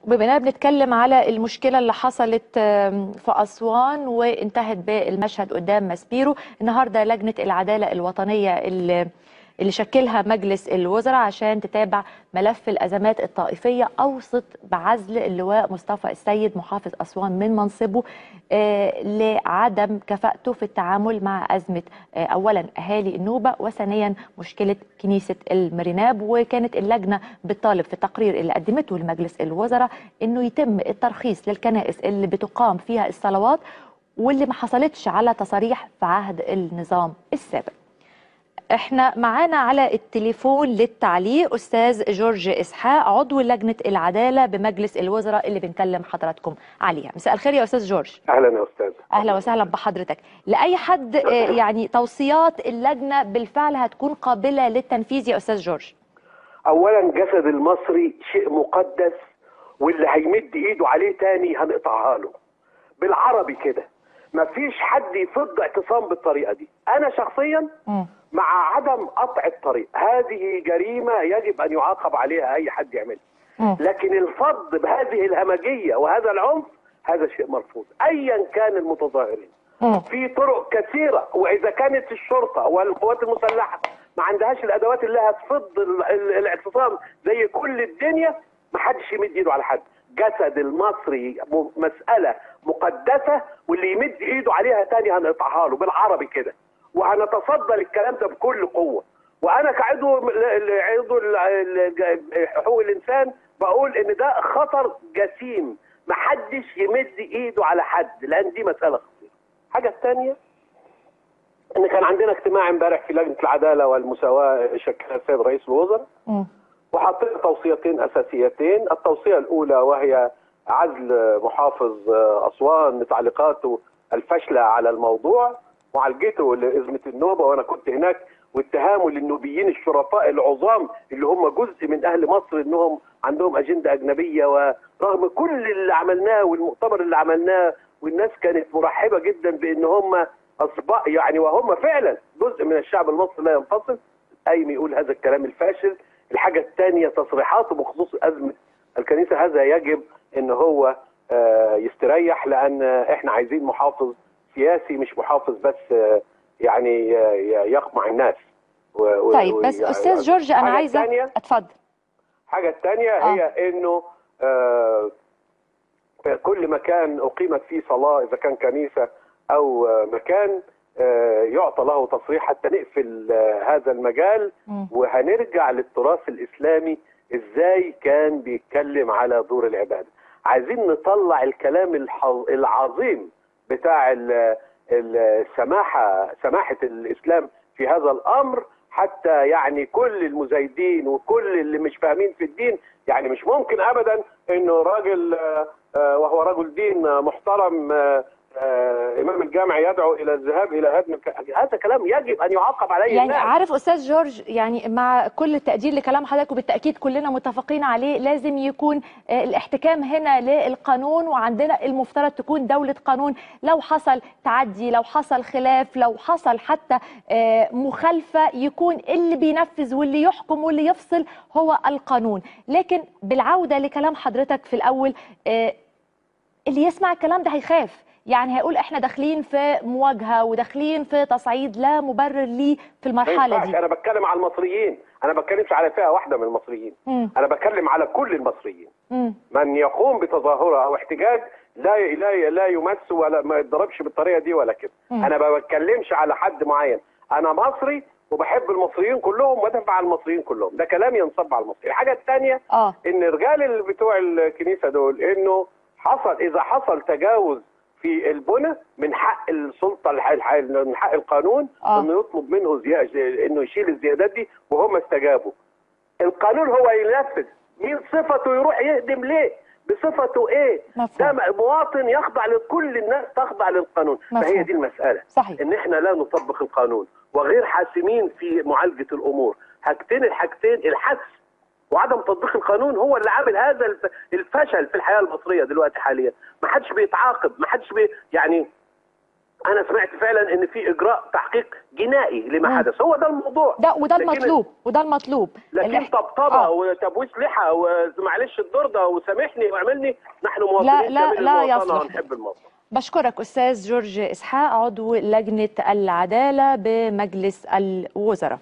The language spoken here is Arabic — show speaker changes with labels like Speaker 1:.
Speaker 1: بما اننا بنتكلم على المشكله اللي حصلت في اسوان وانتهت بالمشهد قدام ماسبيرو، النهارده لجنه العداله الوطنيه اللي شكلها مجلس الوزراء عشان تتابع ملف الازمات الطائفيه اوصت بعزل اللواء مصطفى السيد محافظ اسوان من منصبه لعدم كفاءته في التعامل مع ازمه اولا اهالي النوبه، وثانيا مشكله كنيسه المريناب. وكانت اللجنه بتطالب في التقرير اللي قدمته لمجلس الوزراء انه يتم الترخيص للكنائس اللي بتقام فيها الصلوات واللي ما حصلتش على تصاريح في عهد النظام السابق. احنا معانا على التليفون للتعليق استاذ جورج اسحاق عضو لجنه العداله بمجلس الوزراء اللي بنكلم حضراتكم عليها. مساء الخير يا استاذ جورج.
Speaker 2: اهلا يا استاذ.
Speaker 1: اهلا وسهلا بحضرتك. لاي حد يعني توصيات اللجنه بالفعل هتكون قابله للتنفيذ يا استاذ جورج؟
Speaker 2: اولا جسد المصري شيء مقدس، واللي هيمد ايده عليه تاني هنقطعها له. بالعربي كده مفيش حد يفض اعتصام بالطريقه دي. انا شخصيا مع عدم قطع الطريق، هذه جريمه يجب ان يعاقب عليها اي حد يعملها. لكن الفض بهذه الهمجيه وهذا العنف هذا شيء مرفوض ايا كان المتظاهرين. في طرق كثيره، واذا كانت الشرطه والقوات المسلحه ما عندهاش الادوات اللي هتفض الاعتصام زي كل الدنيا، ما حدش يمد ايده على حد. جسد المصري مساله مقدسه، واللي يمد ايده عليها تاني هنقطعها له. بالعربي كده، وهنتصدى للكلام ده بكل قوه. وانا كعضو حقوق الانسان بقول ان ده خطر جسيم، محدش يمد ايده على حد، لان دي مساله خطيره. الحاجه الثانيه ان كان عندنا اجتماع امبارح في لجنه العداله والمساواه شكلها السيد رئيس الوزراء، وحطينا توصيتين اساسيتين. التوصيه الاولى وهي عزل محافظ اسوان لتعليقاته الفاشله على الموضوع، معالجته لازمه النوبه، وانا كنت هناك، واتهامه للنوبيين الشرفاء العظام اللي هم جزء من اهل مصر انهم عندهم اجنده اجنبيه. ورغم كل اللي عملناه والمؤتمر اللي عملناه والناس كانت مرحبه جدا بان هم اصباء يعني، وهم فعلا جزء من الشعب المصري لا ينفصل، قايم يقول هذا الكلام الفاشل. الحاجه الثانيه تصريحاته بخصوص ازمه الكنيسه، هذا يجب ان هو يستريح، لان احنا عايزين محافظ سياسي مش محافظ بس يعني يقمع الناس.
Speaker 1: طيب بس استاذ جورج انا عايزه اتفضل.
Speaker 2: الحاجه الثانيه هي انه كل مكان اقيمت فيه صلاه، اذا كان كنيسه او مكان، يعطى له تصريح حتى نقفل هذا المجال، وهنرجع للتراث الاسلامي ازاي كان بيتكلم على دور العباده. عايزين نطلع الكلام العظيم بتاع سماحه الاسلام في هذا الامر، حتى يعني كل المزايدين وكل اللي مش فاهمين في الدين، يعني مش ممكن ابدا انه راجل وهو رجل دين محترم امام الجامع يدعو الى الذهاب الى هدم هذا كلام يجب ان يعاقب عليه
Speaker 1: يعني
Speaker 2: الناس.
Speaker 1: عارف استاذ جورج، يعني مع كل التقدير لكلام حضرتك وبالتاكيد كلنا متفقين عليه، لازم يكون الاحتكام هنا للقانون، وعندنا المفترض تكون دوله قانون. لو حصل تعدي، لو حصل خلاف، لو حصل حتى مخالفه، يكون اللي بينفذ واللي يحكم واللي يفصل هو القانون. لكن بالعوده لكلام حضرتك في الاول، اللي يسمع الكلام ده هيخاف، يعني هيقول احنا داخلين في مواجهه وداخلين في تصعيد لا مبرر ليه في المرحله دي.
Speaker 2: انا بتكلم على المصريين، انا ما بتكلمش على فئه واحده من المصريين. انا بتكلم على كل المصريين. من يقوم بتظاهره او احتجاج لا يمس ولا ما يتضربش بالطريقه دي ولا كده. انا ما بتكلمش على حد معين، انا مصري وبحب المصريين كلهم وادافع عن المصريين كلهم، ده كلام ينصب على المصريين. الحاجه الثانيه ان الرجال اللي بتوع الكنيسه دول، انه اذا حصل تجاوز في البنى من حق السلطه، من حق القانون انه يطلب منه انه يشيل الزيادات دي، وهم استجابوا. القانون هو ينفذ، مين صفته يروح يهدم ليه؟ بصفته ايه؟ ده مواطن يخضع لكل الناس تخضع للقانون. فهي دي المساله.
Speaker 1: صحيح.
Speaker 2: ان احنا لا نطبق القانون وغير حاسمين في معالجه الامور. الحاجتين الحس وعدم تطبيق القانون هو اللي عامل هذا الفشل في الحياه المصريه دلوقتي حاليا. ما حدش بيتعاقب، ما حدش يعني انا سمعت فعلا ان في اجراء تحقيق جنائي لما حدث. هو ده الموضوع،
Speaker 1: وده المطلوب، وده المطلوب.
Speaker 2: لكن طبطبه وتبويس لحى ومعلش الدور ده وسامحني واعملني، نحن مواطنين
Speaker 1: لا يصلح.
Speaker 2: ونحب الموطن.
Speaker 1: بشكرك أستاذ جورج إسحاق، عضو لجنة العدالة بمجلس الوزراء.